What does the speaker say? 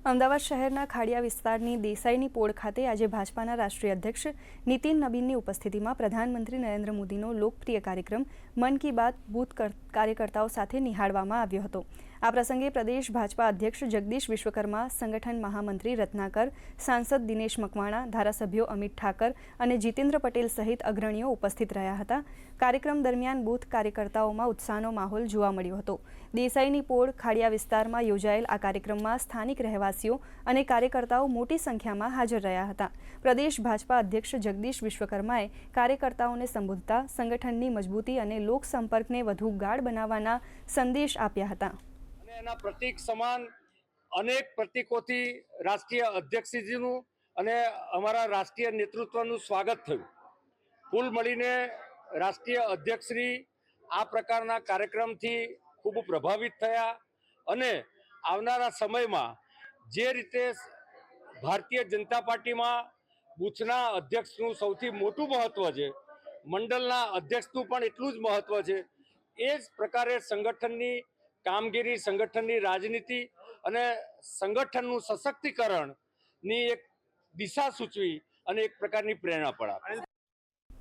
અમદાવાદ શહેરના ખાડિયા વિસ્તારની દેસાઈની પોળ ખાતે આજે ભાજપાના રાષ્ટ્રીય અધ્યક્ષ નીતિન નબીનની ઉપસ્થિતિમાં પ્રધાનમંત્રી નરેન્દ્ર મોદીનો લોકપ્રિય કાર્યક્રમ મન કી બાત બૂથ કાર્યકર્તાઓ સાથે નિહાળવામાં આવ્યો હતો। આ પ્રસંગે પ્રદેશ ભાજપા અધ્યક્ષ જગદીશ વિશ્વકર્મા, સંગઠન મહામંત્રી રત્નાકર, સાંસદ દિનેશ મકવાણા, ધારાસભ્યો અમિત ઠાકર અને જીતેન્દ્ર પટેલ સહિત અગ્રણીઓ ઉપસ્થિત રહ્યા હતા। કાર્યક્રમ દરમિયાન બૂથ કાર્યકર્તાઓમાં ઉત્સાહનો માહોલ જોવા મળ્યો હતો। દેસાઈની પોળ ખાડિયા વિસ્તારમાં યોજાયેલ આ કાર્યક્રમમાં સ્થાનિક રહેવાસીઓ અને કાર્યકર્તાઓ મોટી સંખ્યામાં હાજર રહ્યા હતા। પ્રદેશ ભાજપા અધ્યક્ષ જગદીશ વિશ્વકર્માએ કાર્યકર્તાઓને સંબોધતા સંગઠનની મજબૂતી અને લોકસંપર્કને વધુ ગાઢ બનાવવાના સંદેશ આપ્યા હતા। એના પ્રતીક સમાન અનેક પ્રતીકોથી રાષ્ટ્રીય અધ્યક્ષજીનું અને અમારા રાષ્ટ્રીય નેતૃત્વનું સ્વાગત થયું। કુલ મળીને રાષ્ટ્રીય અધ્યક્ષશ્રી આ પ્રકારના કાર્યક્રમથી ખૂબ પ્રભાવિત થયા અને આવનારા સમયમાં જે રીતે ભારતીય જનતા પાર્ટીમાં બૂથના અધ્યક્ષનું સૌથી મોટું મહત્વ છે, મંડળના અધ્યક્ષનું પણ એટલું જ મહત્વ છે, એ જ પ્રકારે સંગઠનની કામગીરી, સંગઠનની રાજનીતિ અને સંગઠનનું સશક્તિકરણની એક દિશા સૂચવી અને એક પ્રકારની પ્રેરણા પણ આપી।